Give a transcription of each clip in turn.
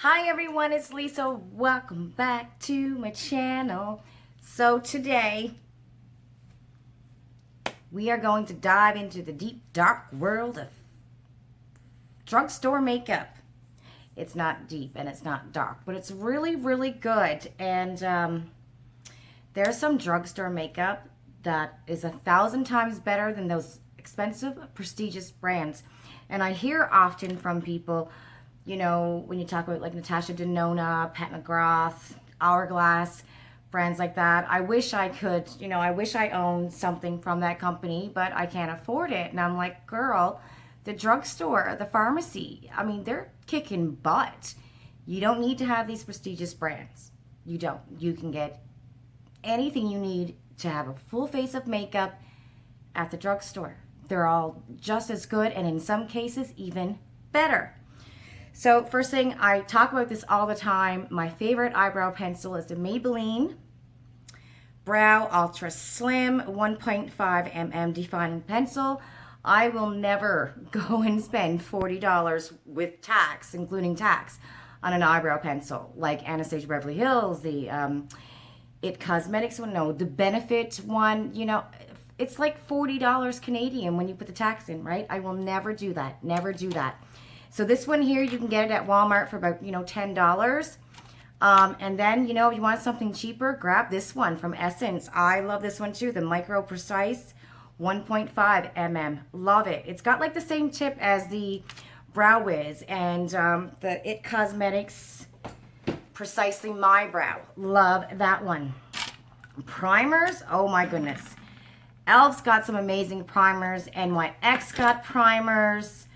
Hi everyone, it's Lisa. Welcome back to my channel. So today we are going to dive into the deep dark world of drugstore makeup. It's not deep and it's not dark, but it's really good. And there's some drugstore makeup that is 1,000 times better than those expensive, prestigious brands. And I hear often from people, you know, when you talk about like Natasha Denona, Pat McGrath, Hourglass, brands like that. I wish I could, I wish I owned something from that company, but I can't afford it. And I'm like, girl, the drugstore, the pharmacy, I mean, they're kicking butt. You don't need to have these prestigious brands. You don't. You can get anything you need to have a full face of makeup at the drugstore. They're all just as good, and in some cases, even better. So first thing, I talk about this all the time. My favorite eyebrow pencil is the Maybelline Brow Ultra Slim 1.5 mm defining pencil. I will never go and spend $40 with tax, including tax, on an eyebrow pencil like Anastasia Beverly Hills, the It Cosmetics one, no, the Benefit one, it's like $40 Canadian when you put the tax in, right? I will never do that, never do that. So this one here, you can get it at Walmart for about, $10. And then, if you want something cheaper, grab this one from Essence. I love this one too, the Micro Precise 1.5 mm. Love it. It's got like the same tip as the Brow Wiz and the It Cosmetics Precisely My Brow. Love that one. Primers, oh my goodness. e.l.f.'s got some amazing primers. NYX got primers.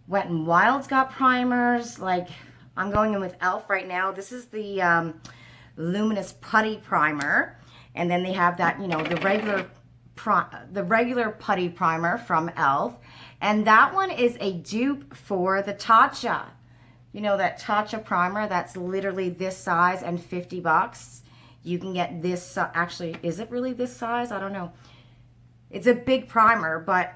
Wet n Wild's got primers. Like, I'm going in with e.l.f. right now. This is the Luminous Putty Primer. And then they have that, the regular putty primer from e.l.f. And that one is a dupe for the Tatcha. You know, that Tatcha primer that's literally this size and $50. You can get this, actually, is it really this size? I don't know. It's a big primer, but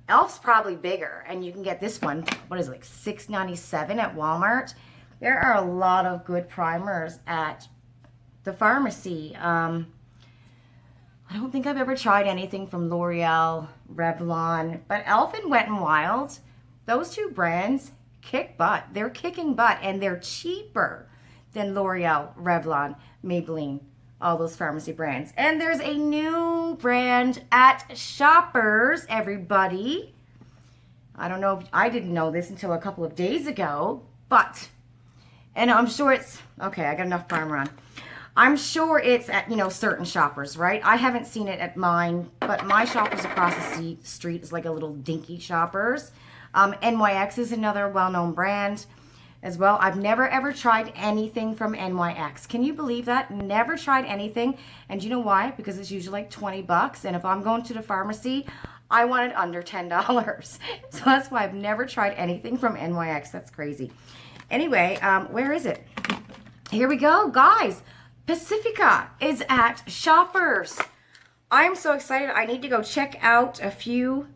e.l.f.'s probably bigger, and you can get this one, what is it, like $6.97 at Walmart. There are a lot of good primers at the pharmacy. I don't think I've ever tried anything from L'Oreal, Revlon, but e.l.f. and Wet n Wild, those two brands kick butt. They're kicking butt, and they're cheaper than L'Oreal, Revlon, Maybelline, all those pharmacy brands. And there's a new brand at Shoppers, everybody. I don't know, I didn't know this until a couple of days ago, but, and I'm sure it's, okay, I got enough primer on. I'm sure it's at, certain Shoppers, right? I haven't seen it at mine, but my Shoppers across the street is like a little dinky Shoppers. NYX is another well-known brand as well. I've never ever tried anything from NYX. Can you believe that? Never tried anything. And you know why? Because it's usually like 20 bucks. And if I'm going to the pharmacy, I want it under $10. So that's why I've never tried anything from NYX. That's crazy. Anyway, where is it? Here we go, guys. Pacifica is at Shoppers. I'm so excited. I need to go check out a few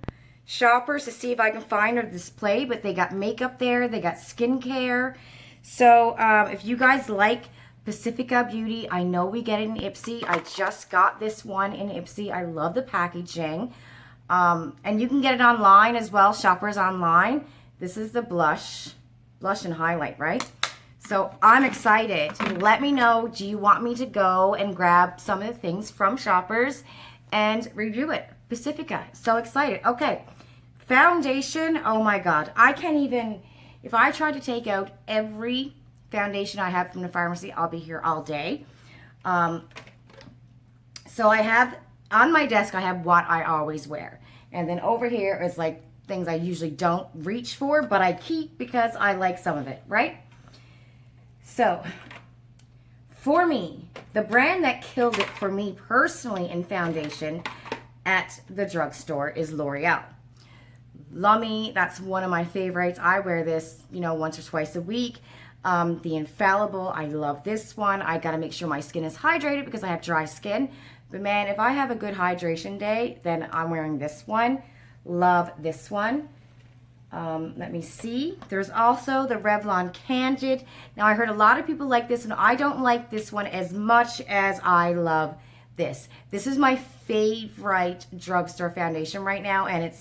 Shoppers to see if I can find a display, but they got makeup there, they got skincare. So if you guys like Pacifica Beauty, I know we get it in Ipsy. I just got this one in Ipsy. I love the packaging. And you can get it online as well, Shoppers online. This is the blush and highlight, right? So I'm excited. Let me know, do you want me to go and grab some of the things from Shoppers and review it? Pacifica, so excited. Okay, foundation, oh my God. I can't even, if I try to take out every foundation I have from the pharmacy, I'll be here all day. So I have, on my desk, I have what I always wear. And then over here is like things I usually don't reach for, but I keep because I like some of it, right? So, for me, the brand that killed it for me personally in foundation at the drugstore is L'Oreal. Lummy, that's one of my favorites. I wear this, once or twice a week. The Infallible, I love this one. I got to make sure my skin is hydrated because I have dry skin. But man, if I have a good hydration day, then I'm wearing this one. Love this one. Let me see. There's also the Revlon Candid. Now, I heard a lot of people like this, and I don't like this one as much as I love this. This is my favorite drugstore foundation right now, and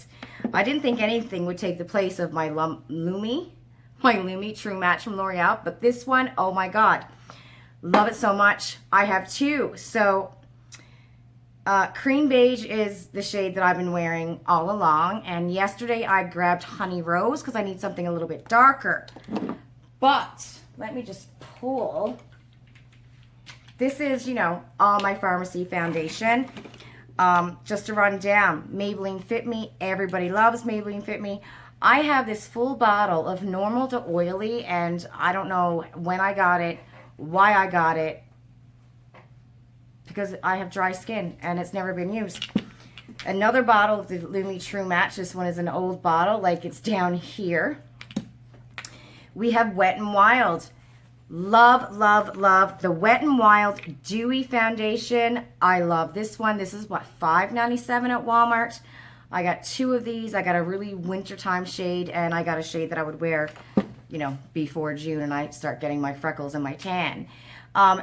I didn't think anything would take the place of my Lumi True Match from L'Oreal, but this one, oh my God, love it so much. I have two. So cream beige is the shade that I've been wearing all along, and yesterday I grabbed Honey Rose because I need something a little bit darker. But let me just pull. This is, you know, all my pharmacy foundation. Just to run down, Maybelline Fit Me. Everybody loves Maybelline Fit Me. I have this full bottle of normal to oily, and I don't know when I got it, why I got it, because I have dry skin and it's never been used. Another bottle of the Lumi True Match. This one is an old bottle, like it's down here. We have Wet n Wild. Love, love, love the Wet n Wild Dewy Foundation. I love this one. This is what, $5.97 at Walmart. I got two of these. I got a really wintertime shade, and I got a shade that I would wear, you know, before June and I start getting my freckles and my tan.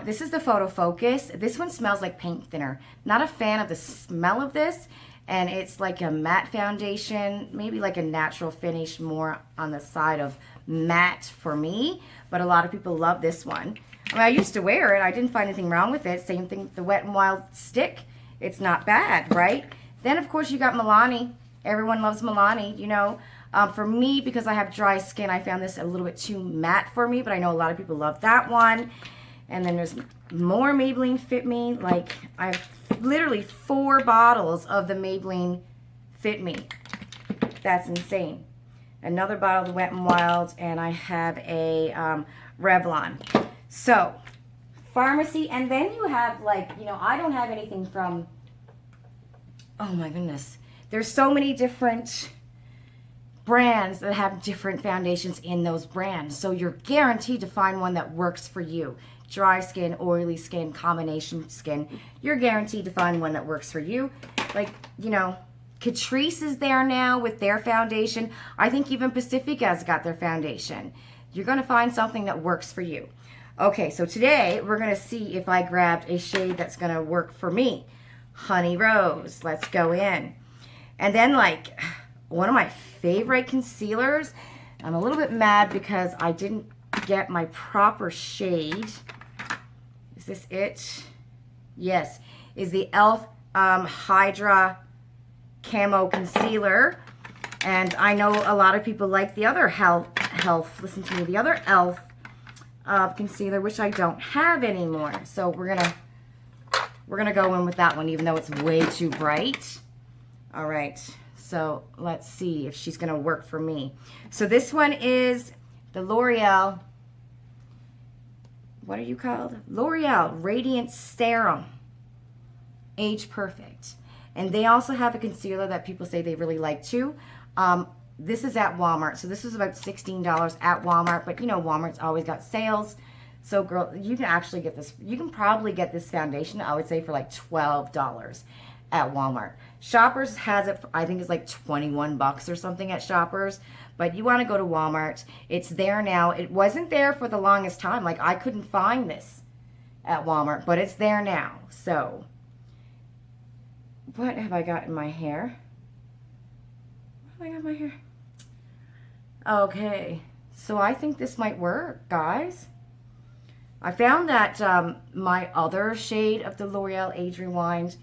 This is the Photo Focus. This one smells like paint thinner. Not a fan of the smell of this, and it's like a matte foundation, maybe like a natural finish, more on the side of matte for me, but a lot of people love this one. I mean, I used to wear it. I didn't find anything wrong with it. Same thing with the Wet n Wild stick. It's not bad, right? Then, of course, you got Milani. Everyone loves Milani, you know. For me, because I have dry skin, I found this a little bit too matte for me, but I know a lot of people love that one. And then there's more Maybelline Fit Me. Like, I have literally 4 bottles of the Maybelline Fit Me. That's insane. Another bottle of the Wet n Wild, and I have a Revlon. So, pharmacy, and then you have, like, you know, I don't have anything from, oh my goodness. There's so many different brands that have different foundations in those brands. So you're guaranteed to find one that works for you. Dry skin, oily skin, combination skin. You're guaranteed to find one that works for you. Like, you know, Catrice is there now with their foundation. I think even Pacifica's got their foundation. You're going to find something that works for you. Okay, so today we're going to see if I grabbed a shade that's going to work for me. Honey Rose. Let's go in. And then, like, one of my favorite concealers. I'm a little bit mad because I didn't get my proper shade. Is this it? Yes. Is the e.l.f. Hydra Camo Concealer. And I know a lot of people like the other listen to me, the other e.l.f. Concealer, which I don't have anymore. So we're gonna go in with that one, even though it's way too bright. All right, so let's see if she's gonna work for me. So this one is the L'Oreal, what are you called? L'Oreal Radiant Serum, Age Perfect. And they also have a concealer that people say they really like too. This is at Walmart, so this is about $16 at Walmart, but you know Walmart's always got sales. So girl, you can actually get this, you can probably get this foundation, I would say, for like $12 at Walmart. Shoppers has it, I think it's like 21 bucks or something at Shoppers, but you want to go to Walmart. It's there now. It wasn't there for the longest time. Like, I couldn't find this at Walmart, but it's there now. So, what have I got in my hair? What have I got in my hair? Okay, so I think this might work, guys. I found that my other shade of the L'Oreal Age Rewind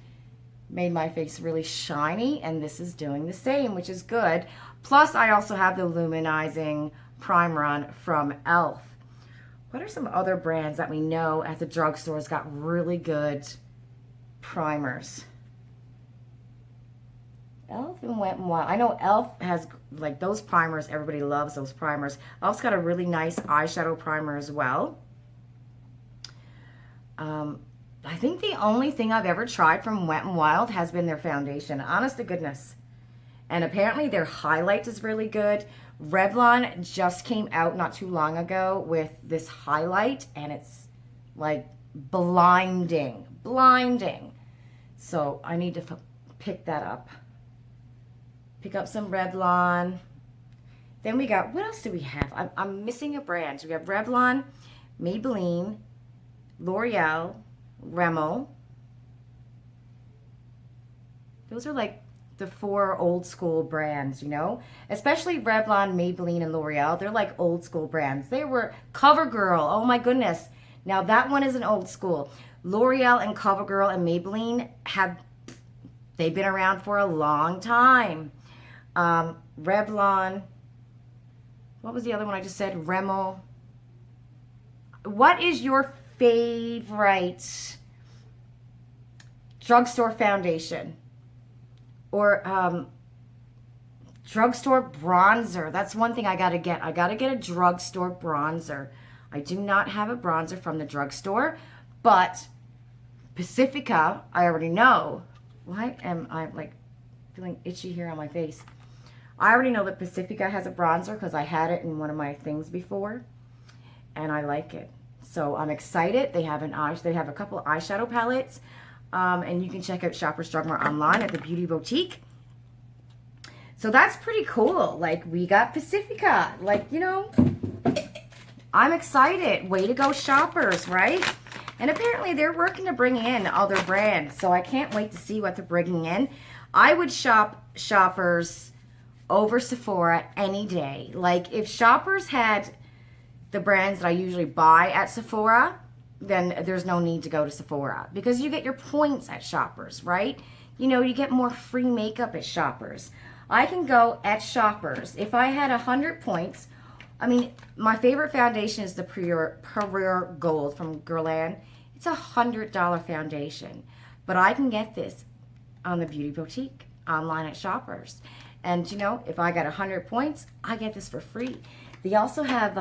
made my face really shiny, and this is doing the same, which is good. Plus, I also have the Luminizing Primer on from e.l.f. What are some other brands that we know at the drugstores got really good primers? e.l.f. and Wet n Wild. I know e.l.f. has, like, those primers. Everybody loves those primers. e.l.f.'s got a really nice eyeshadow primer as well. I think the only thing I've ever tried from Wet n Wild has been their foundation. Honest to goodness. And apparently their highlight is really good. Revlon just came out not too long ago with this highlight, and it's like blinding. Blinding. So I need to pick that up. Pick up some Revlon. Then we got, what else do we have? I'm missing a brand. We have Revlon, Maybelline, L'Oreal, Rimmel. Those are like the 4 old school brands, you know? Especially Revlon, Maybelline, and L'Oreal. They're like old school brands. They were CoverGirl. Oh my goodness. Now that one is an old school. L'Oreal and CoverGirl and Maybelline they've been around for a long time. Revlon. What was the other one I just said? Rimmel. What is your favorite drugstore foundation? Or drugstore bronzer. That's one thing I gotta get. I gotta get a drugstore bronzer. I do not have a bronzer from the drugstore, but Pacifica, I already know. Why am I like feeling itchy here on my face? I already know that Pacifica has a bronzer because I had it in one of my things before, and I like it. So I'm excited. They have a couple of eyeshadow palettes, and you can check out Shoppers Drug Mart online at the Beauty Boutique. So that's pretty cool. Like, we got Pacifica. Like, you know, I'm excited. Way to go, Shoppers, right? And apparently they're working to bring in other brands, so I can't wait to see what they're bringing in. I would shop Shoppers over Sephora any day. Like, if Shoppers had the brands that I usually buy at Sephora, then there's no need to go to Sephora because you get your points at Shoppers, right? You know, you get more free makeup at Shoppers. I can go at Shoppers. If I had 100 points, I mean, my favorite foundation is the Pure Gold from Guerlain. It's $100 foundation, but I can get this on the Beauty Boutique online at Shoppers. And you know, if I got 100 points, I get this for free. They also have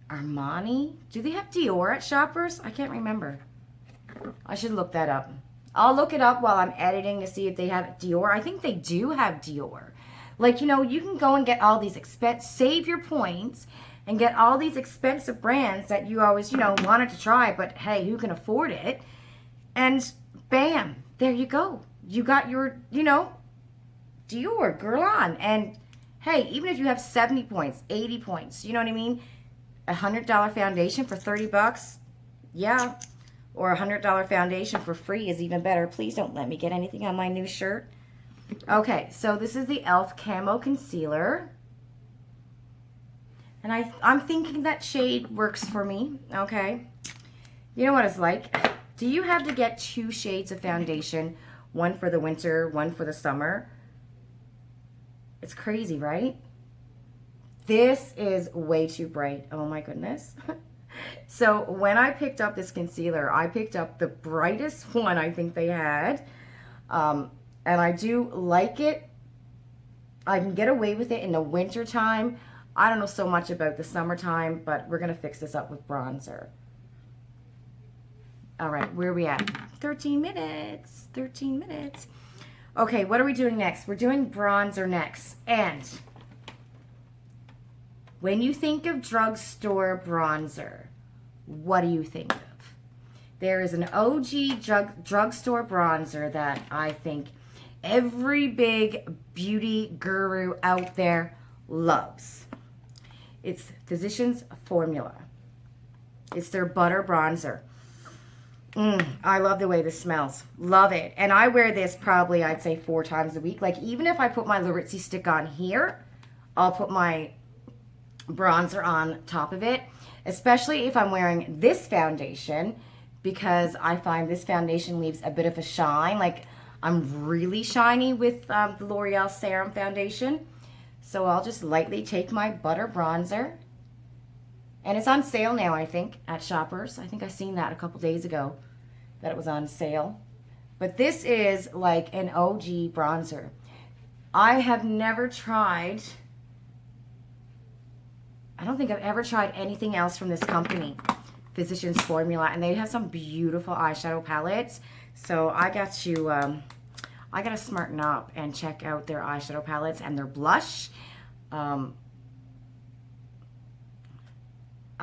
Armani. Do they have Dior at Shoppers? I can't remember. I should look that up. I'll look it up while I'm editing to see if they have Dior. I think they do have Dior. Like, you know, you can go and get all these save your points and get all these expensive brands that you always, you know, wanted to try, but hey, who can afford it? And bam, there you go. You got your, you know, Dior, Guerlain. And hey, even if you have 70 points, 80 points, you know what I mean? $100 foundation for 30 bucks. Yeah. Or $100 foundation for free is even better. Please don't let me get anything on my new shirt. Okay, so this is the e.l.f. Camo Concealer. And I'm thinking that shade works for me, okay? You know what it's like? Do you have to get 2 shades of foundation? One for the winter, one for the summer? It's crazy, right? This is way too bright. Oh my goodness. So when I picked up this concealer, I picked up the brightest one I think they had. And I do like it. I can get away with it in the winter time. I don't know so much about the summertime, but we're going to fix this up with bronzer. All right, where are we at? 13 minutes. 13 minutes. Okay, what are we doing next? We're doing bronzer next. And when you think of drugstore bronzer, what do you think of? There is an OG drugstore bronzer that I think every big beauty guru out there loves. It's Physicians Formula. It's their butter bronzer. I love the way this smells. Love it. And I wear this probably, I'd say, 4 times a week. Like, even if I put my Laritzi stick on here, I'll put my bronzer on top of it. Especially if I'm wearing this foundation, because I find this foundation leaves a bit of a shine. Like, I'm really shiny with the L'Oreal Serum Foundation. So I'll just lightly take my butter bronzer. And it's on sale now, I think, at Shoppers. I think I seen that a couple days ago, that it was on sale. But this is like an OG bronzer. I have never tried, I don't think I've ever tried anything else from this company, Physicians Formula. And they have some beautiful eyeshadow palettes. So I got to smarten up and check out their eyeshadow palettes and their blush.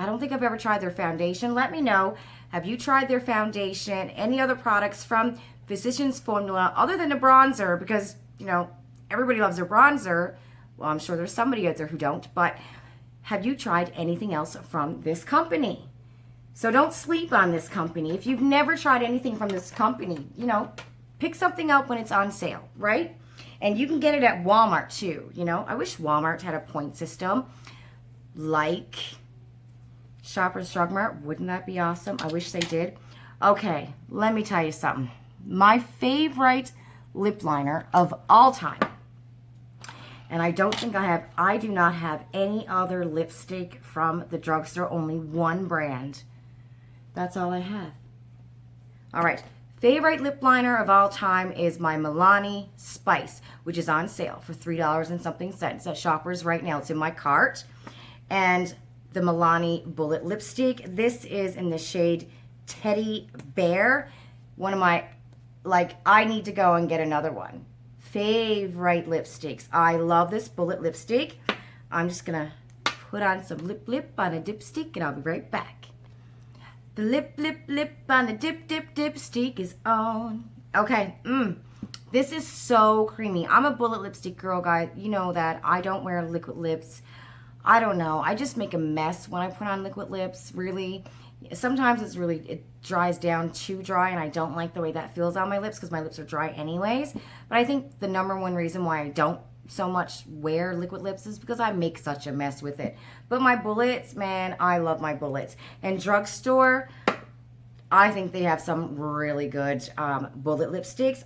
I don't think I've ever tried their foundation. Let me know. Have you tried their foundation? Any other products from Physicians Formula other than the bronzer? Because, you know, everybody loves their bronzer. Well, I'm sure there's somebody out there who don't, but have you tried anything else from this company? So don't sleep on this company. If you've never tried anything from this company, you know, pick something up when it's on sale, right? And you can get it at Walmart too, you know. I wish Walmart had a point system like Shoppers Drug Mart. Wouldn't that be awesome? I wish they did. Okay, let me tell you something. My favorite lip liner of all time, and I don't think I do not have any other lipstick from the drugstore, only one brand. That's all I have. All right, favorite lip liner of all time is my Milani Spice, which is on sale for $3 and something cents at Shoppers right now. It's in my cart. And the Milani Bullet Lipstick. This is in the shade Teddy Bear. One of my, like, I need to go and get another one. Favorite lipsticks. I love this Bullet Lipstick. I'm just going to put on some lip on a dipstick and I'll be right back. The lip on the dipstick is on. Okay, this is so creamy. I'm a Bullet lipstick girl, guys. You know that. I don't wear liquid lips. I don't know. I just make a mess when I put on liquid lips, really. Sometimes it dries down too dry, and I don't like the way that feels on my lips because my lips are dry anyways. But I think the number one reason why I don't so much wear liquid lips is because I make such a mess with it. But my Bullets, man, I love my Bullets. And Drugstore, I think they have some really good Bullet lipsticks.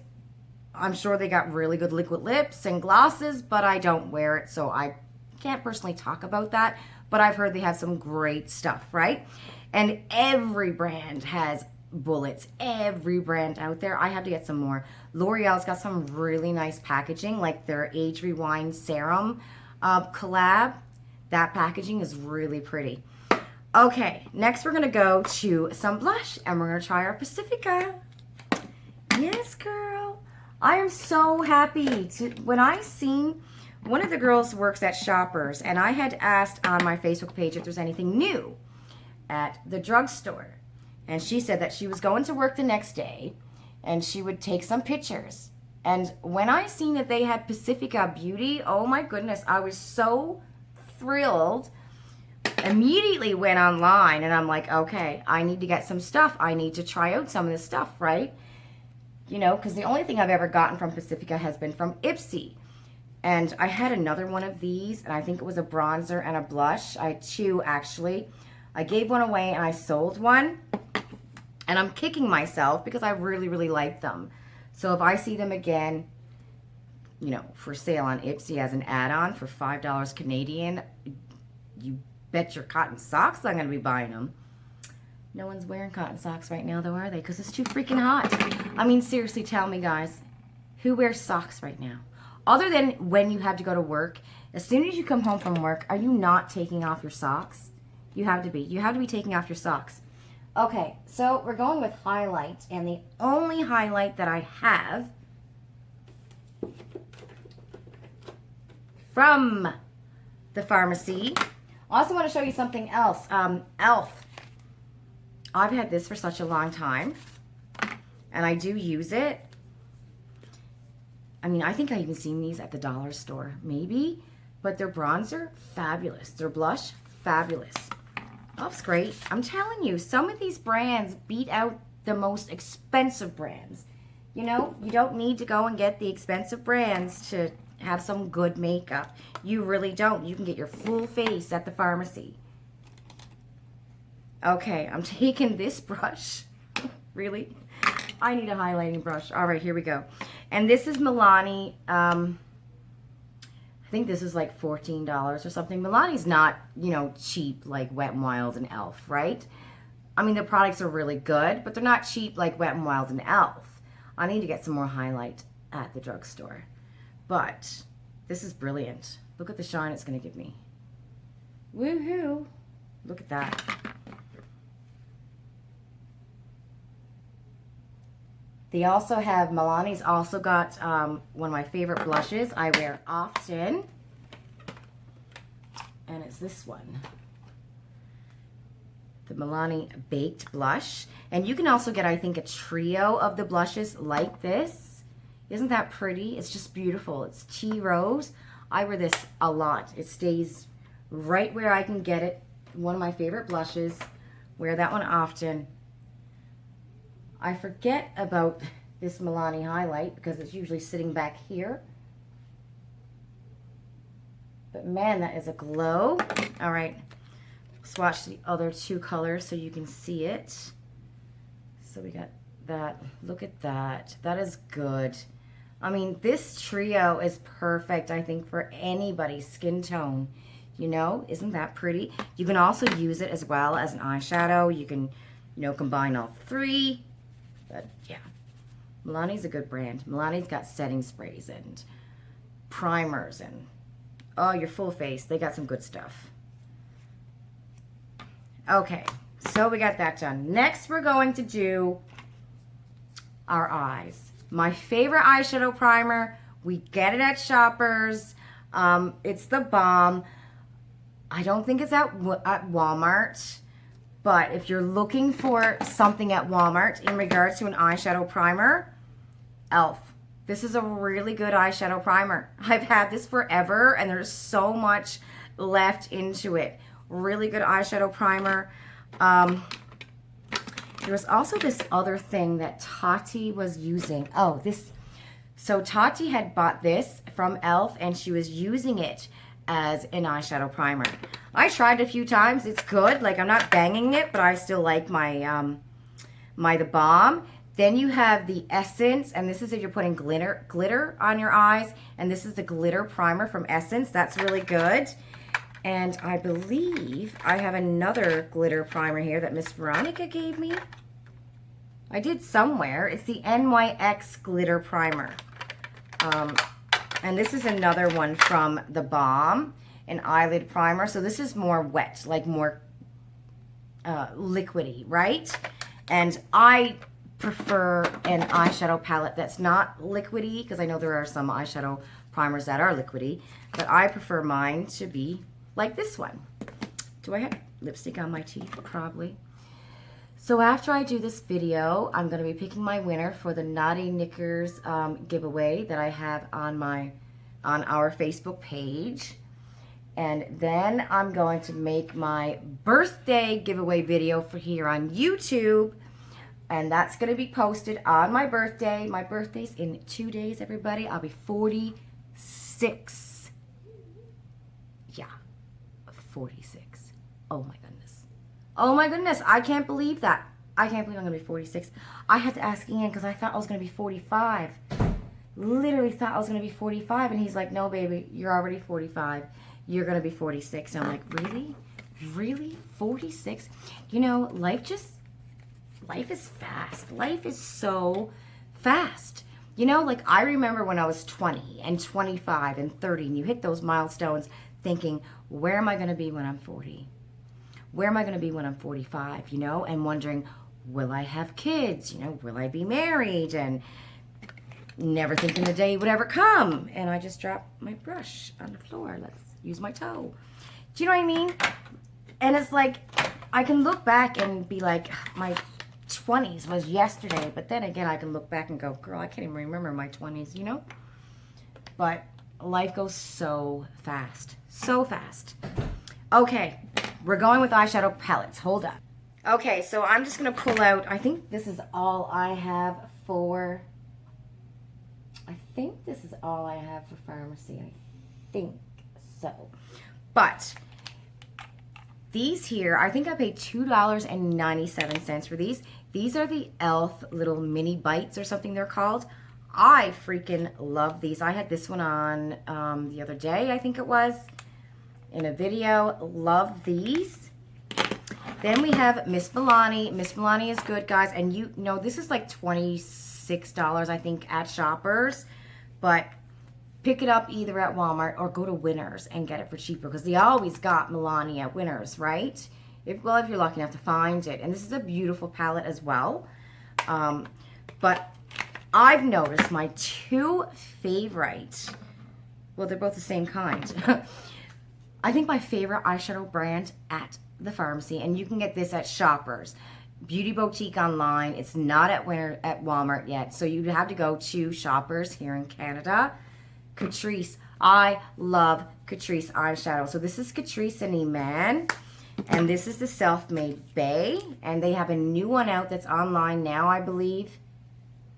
I'm sure they got really good liquid lips and glosses, but I don't wear it, so I can't personally talk about that. But I've heard they have some great stuff, right? And every brand has Bullets. Every brand out there. I have to get some more. L'Oreal's got some really nice packaging, like their Age Rewind Serum collab. That packaging is really pretty. Okay, next we're going to go to some blush, and we're going to try our Pacifica. Yes, girl. I am so happy to, when I seen one of the girls works at Shoppers, and I had asked on my Facebook page if there's anything new at the drugstore. And she said that she was going to work the next day, and she would take some pictures. And when I seen that they had Pacifica Beauty, oh my goodness, I was so thrilled. Immediately went online, and I'm like, okay, I need to get some stuff. I need to try out some of this stuff, right? You know, because the only thing I've ever gotten from Pacifica has been from Ipsy. And I had another one of these, and I think it was a bronzer and a blush. I had two, actually. I gave one away, and I sold one. And I'm kicking myself because I really, really like them. So if I see them again, you know, for sale on Ipsy as an add-on for $5 Canadian, you bet your cotton socks I'm going to be buying them. No one's wearing cotton socks right now, though, are they? Because it's too freaking hot. I mean, seriously, tell me, guys, who wears socks right now? Other than when you have to go to work, as soon as you come home from work, are you not taking off your socks? You have to be. You have to be taking off your socks. Okay, so we're going with highlight, and the only highlight that I have from the pharmacy. I also want to show you something else. Elf. I've had this for such a long time, and I do use it. I mean, I think I've even seen these at the dollar store, maybe, but their bronzer, fabulous. Their blush, fabulous. Elf's great. I'm telling you, some of these brands beat out the most expensive brands. You know, you don't need to go and get the expensive brands to have some good makeup. You really don't. You can get your full face at the pharmacy. Okay, I'm taking this brush. Really? I need a highlighting brush. All right, here we go. And this is Milani. I think this is like $14 or something. Milani's not, you know, cheap like Wet n Wild and Elf, right? I mean, the products are really good, but they're not cheap like Wet n Wild and Elf. I need to get some more highlight at the drugstore. But this is brilliant. Look at the shine it's going to give me. Woohoo! Look at that. They also have, Milani's also got one of my favorite blushes I wear often. And it's this one. The Milani Baked Blush. And you can also get, I think, a trio of the blushes like this. Isn't that pretty? It's just beautiful. It's tea rose. I wear this a lot. It stays right where I can get it. One of my favorite blushes. Wear that one often. I forget about this Milani highlight because it's usually sitting back here. But man, that is a glow. All right, swatch the other two colors so you can see it. So we got that. Look at that. That is good. I mean, this trio is perfect, I think, for anybody's skin tone. You know, isn't that pretty? You can also use it as well as an eyeshadow. You can, you know, combine all three. But yeah, Milani's a good brand. Milani's got setting sprays and primers and, oh, your full face. They got some good stuff. Okay, so we got that done. Next, we're going to do our eyes. My favorite eyeshadow primer. We get it at Shoppers. It's the bomb. I don't think it's at Walmart. But if you're looking for something at Walmart in regards to an eyeshadow primer, e.l.f. This is a really good eyeshadow primer. I've had this forever, and there's so much left into it. Really good eyeshadow primer. There was also this other thing that Tati was using. Oh, this. So Tati had bought this from e.l.f. and she was using it as an eyeshadow primer. I tried it a few times. It's good. Like, I'm not banging it, but I still like my the Balm. Then you have the Essence, and this is if you're putting glitter on your eyes, and this is the glitter primer from Essence. That's really good. And I believe I have another glitter primer here that Miss Veronica gave me. I did somewhere. It's the NYX glitter primer. And this is another one from the Balm, an eyelid primer. So this is more wet, like more liquidy, right? And I prefer an eyeshadow palette that's not liquidy, because I know there are some eyeshadow primers that are liquidy, but I prefer mine to be like this one. Do I have lipstick on my teeth? Probably. So after I do this video, I'm going to be picking my winner for the Knotty Knickers giveaway that I have on our Facebook page. And then I'm going to make my birthday giveaway video for here on YouTube. And that's going to be posted on my birthday. My birthday's in 2 days, everybody. I'll be 46. Yeah, 46. Oh my goodness. Oh my goodness, I can't believe that. I can't believe I'm going to be 46. I had to ask Ian because I thought I was going to be 45. Literally thought I was going to be 45. And he's like, no, baby, you're already 45. You're going to be 46. And I'm like, really? Really? 46? You know, life is fast. Life is so fast. You know, like I remember when I was 20 and 25 and 30 and you hit those milestones thinking, where am I going to be when I'm 40? Where am I going to be when I'm 45, you know? And wondering, will I have kids? You know, will I be married? And never thinking the day would ever come. And I just dropped my brush on the floor. Let's use my toe. Do you know what I mean? And it's like, I can look back and be like, my 20s was yesterday. But then again, I can look back and go, girl, I can't even remember my 20s, you know? But life goes so fast. So fast. Okay. We're going with eyeshadow palettes. Hold up. Okay, so I'm just going to pull out, I think this is all I have for, pharmacy. I think so. But these here, I think I paid $2.97 for these. These are the e.l.f. little mini bites or something they're called. I freaking love these. I had this one on the other day, I think it was, in a video. Love these. Then we have Miss Milani. Miss Milani is good, guys. And you know, this is like $26, I think, at Shoppers. But pick it up either at Walmart or go to Winners and get it for cheaper, because they always got Milani at Winners, right? If you're lucky enough to find it. And this is a beautiful palette as well. But I've noticed my two favorite, well, they're both the same kind. I think my favorite eyeshadow brand at the pharmacy, and you can get this at Shoppers, Beauty Boutique online. It's not at Walmart yet, so you'd have to go to Shoppers here in Canada. Catrice. I love Catrice eyeshadow. So this is Catrice and Iman. And this is the Self-Made Bay. And they have a new one out that's online now, I believe.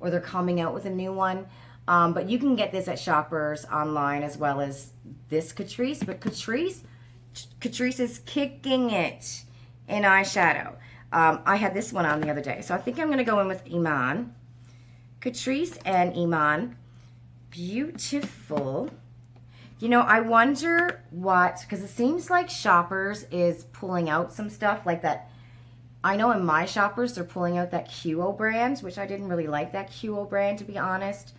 Or they're coming out with a new one. But you can get this at Shoppers online as well as this Catrice. But Catrice is kicking it in eyeshadow. I had this one on the other day. So I think I'm going to go in with Iman. Catrice and Iman. Beautiful. You know, I wonder what, because it seems like Shoppers is pulling out some stuff like that. I know in my Shoppers, they're pulling out that QO brand, which I didn't really like that QO brand, to be honest.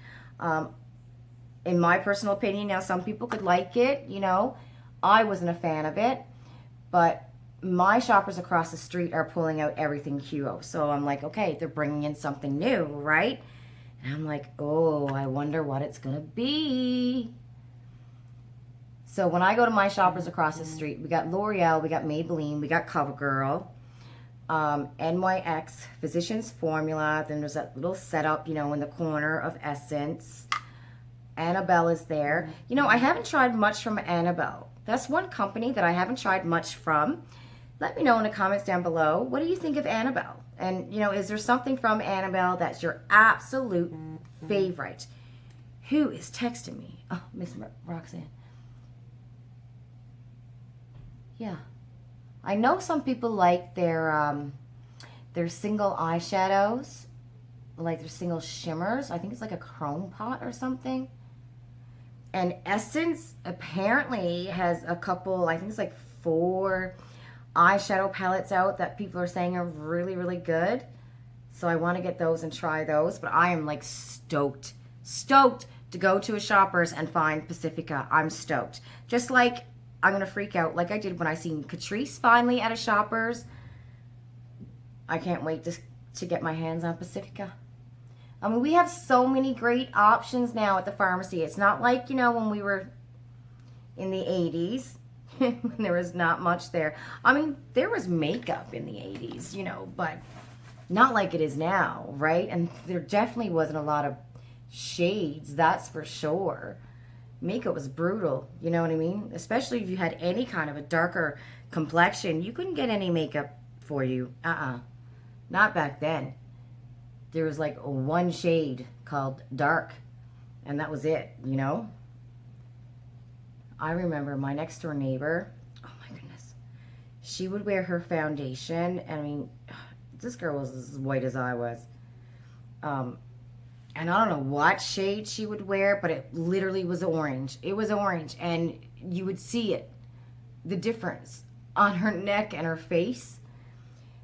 In my personal opinion, now some people could like it, you know. I wasn't a fan of it, but my Shoppers across the street are pulling out everything QO. So I'm like, okay, they're bringing in something new, right? And I'm like, oh, I wonder what it's going to be. So when I go to my Shoppers across the street, we got L'Oreal, we got Maybelline, we got CoverGirl, NYX, Physicians Formula, then there's that little setup, you know, in the corner of Essence. Annabelle is there. You know, I haven't tried much from Annabelle. That's one company that I haven't tried much from. Let me know in the comments down below. What do you think of Annabelle? And, you know, is there something from Annabelle that's your absolute favorite? Who is texting me? Oh, Miss Roxanne. Yeah. I know some people like their single eyeshadows, like their single shimmers. I think it's like a chrome pot or something. And Essence apparently has a couple, I think it's like 4 eyeshadow palettes out that people are saying are really, really good. So I want to get those and try those. But I am like stoked to go to a Shoppers and find Pacifica. I'm stoked. Just like I'm going to freak out like I did when I seen Catrice finally at a Shoppers. I can't wait to get my hands on Pacifica. I mean, we have so many great options now at the pharmacy. It's not like, you know, when we were in the 80s. When there was not much there. I mean, there was makeup in the 80s, you know, but not like it is now, right? And there definitely wasn't a lot of shades, that's for sure. Makeup was brutal, you know what I mean? Especially if you had any kind of a darker complexion, you couldn't get any makeup for you. Not back then. There was like one shade called dark, and that was it, you know? I remember my next door neighbor, oh my goodness, she would wear her foundation. I mean, this girl was as white as I was. And I don't know what shade she would wear, but it literally was orange. It was orange, and you would see it, the difference on her neck and her face.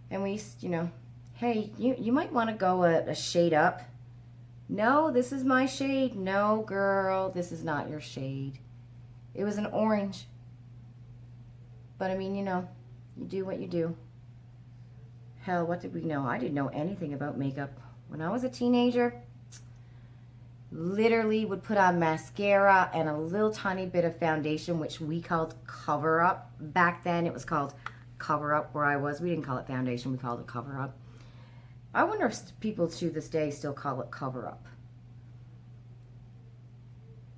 And we used, you know, hey, you might want to go a shade up. No, this is my shade. No, girl, this is not your shade. It was an orange. But I mean, you know, you do what you do. Hell, what did we know? I didn't know anything about makeup. When I was a teenager, literally would put on mascara and a little tiny bit of foundation, which we called Cover Up. Back then, it was called Cover Up where I was. We didn't call it foundation. We called it Cover Up. I wonder if people to this day still call it Cover Up.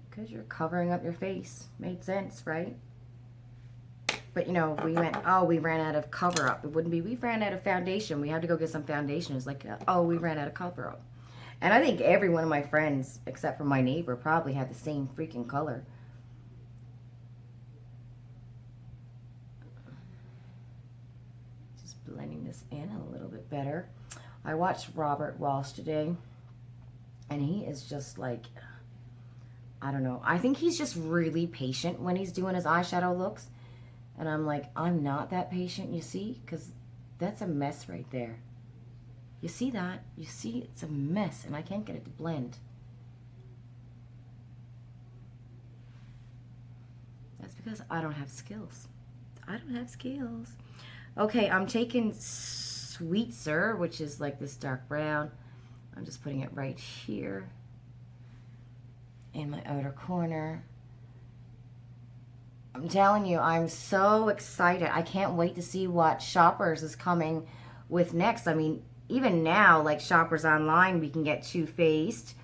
Because you're covering up your face. Made sense, right? But, you know, we went, oh, we ran out of Cover Up. It wouldn't be, we ran out of foundation. We had to go get some foundation. It's like, oh, we ran out of Cover Up. And I think every one of my friends, except for my neighbor, probably had the same freaking color. Just blending this in a little bit better. I watched Robert Walsh today, and he is just like, I don't know. I think he's just really patient when he's doing his eyeshadow looks. And I'm like, I'm not that patient, you see? Because that's a mess right there. You see that? You see it's a mess, and I can't get it to blend. That's because I don't have skills. I don't have skills. Okay, I'm taking Sweet Sir, which is like this dark brown. I'm just putting it right here in my outer corner. I'm telling you, I'm so excited. I can't wait to see what Shoppers is coming with next. I mean, even now, like Shoppers online, we can get Too Faced,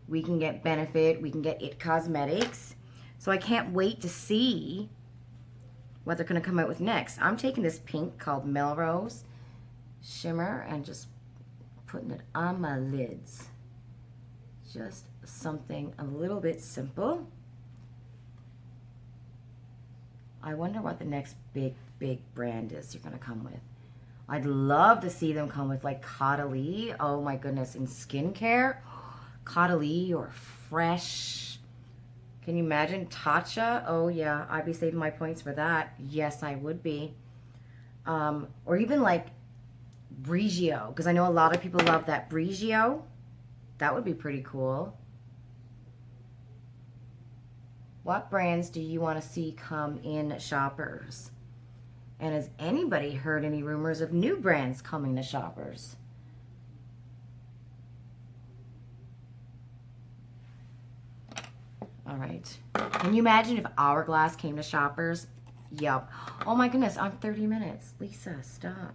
we can get Benefit, we can get It Cosmetics. So I can't wait to see what they're going to come out with next. I'm taking this pink called Melrose Shimmer and just putting it on my lids. Just something a little bit simple. I wonder what the next big brand is you're going to come with. I'd love to see them come with like Caudalie. Oh my goodness, in skincare. Caudalie or Fresh. Can you imagine? Tatcha? Oh yeah, I'd be saving my points for that. Yes, I would be. Or even like Brigio, because I know a lot of people love that Brigio. That would be pretty cool. What brands do you want to see come in Shoppers? And has anybody heard any rumors of new brands coming to Shoppers? All right. Can you imagine if Hourglass came to Shoppers? Yup. Oh my goodness, I'm 30 minutes. Lisa, stop.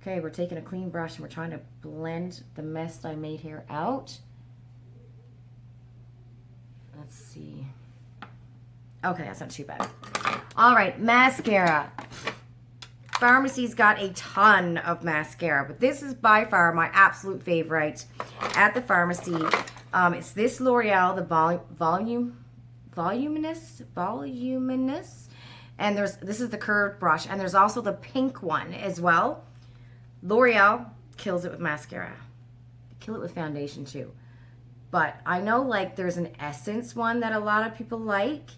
Okay, we're taking a clean brush and we're trying to blend the mess that I made here out. Let's see. Okay, that's not too bad. All right, mascara. Pharmacy's got a ton of mascara, but this is by far my absolute favorite at the pharmacy. It's this L'Oreal, the voluminous, and this is the curved brush, and there's also the pink one as well. L'Oreal kills it with mascara. They kill it with foundation too. But I know like there's an Essence one that a lot of people like.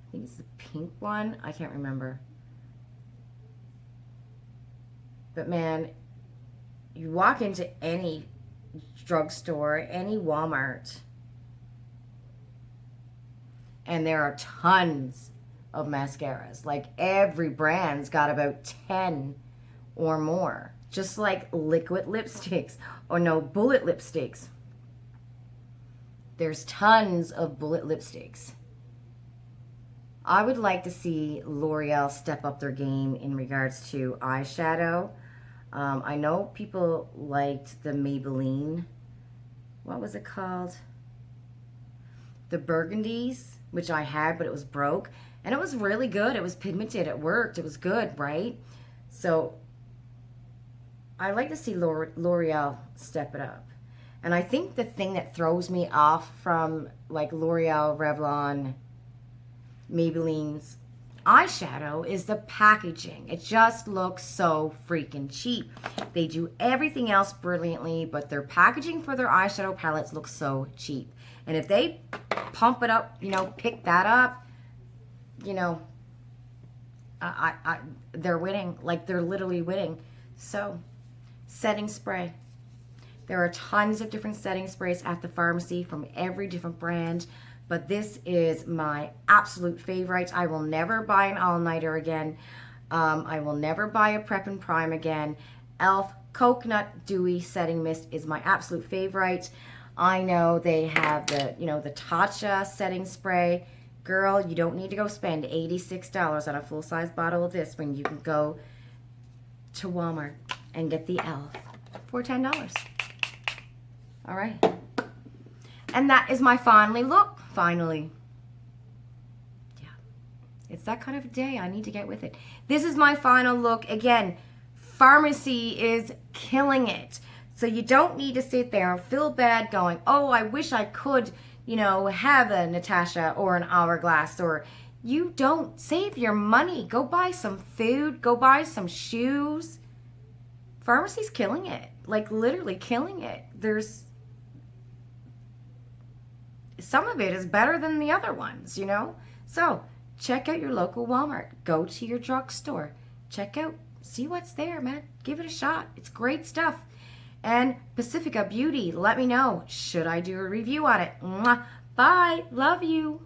I think it's the pink one. I can't remember. But man, you walk into any drugstore, any Walmart, and there are tons of mascaras. Like every brand's got about 10 or more. Just like liquid lipsticks, or no, bullet lipsticks. There's tons of bullet lipsticks. I would like to see L'Oreal step up their game in regards to eyeshadow. I know people liked the Maybelline, what was it called? The burgundies, which I had, but it was broke. And it was really good. It was pigmented. It worked. It was good, right? So I like to see L'Oreal step it up. And I think the thing that throws me off from like L'Oreal, Revlon, Maybelline's eyeshadow is the packaging. It just looks so freaking cheap. They do everything else brilliantly, but their packaging for their eyeshadow palettes looks so cheap. And if they pump it up, you know, pick that up, you know, they're winning. Like, they're literally winning. So, setting spray. There are tons of different setting sprays at the pharmacy from every different brand. But this is my absolute favorite. I will never buy an all-nighter again. I will never buy a Prep and Prime again. e.l.f. Coconut Dewy Setting Mist is my absolute favorite. I know they have the, you know, the Tatcha setting spray. Girl, you don't need to go spend $86 on a full-size bottle of this when you can go to Walmart and get the e.l.f. for $10. All right. And that is my finally look. Finally. Yeah. It's that kind of a day. I need to get with it. This is my final look. Again, pharmacy is killing it. So you don't need to sit there and feel bad going, oh, I wish I could, you know, have a Natasha or an Hourglass. Or you don't. Save your money. Go buy some food. Go buy some shoes. Pharmacy's killing it. Like, literally killing it. There's some of it is better than the other ones, you know? So, check out your local Walmart. Go to your drugstore. Check out, see what's there, man. Give it a shot. It's great stuff. And Pacifica Beauty, let me know. Should I do a review on it? Mwah. Bye. Love you.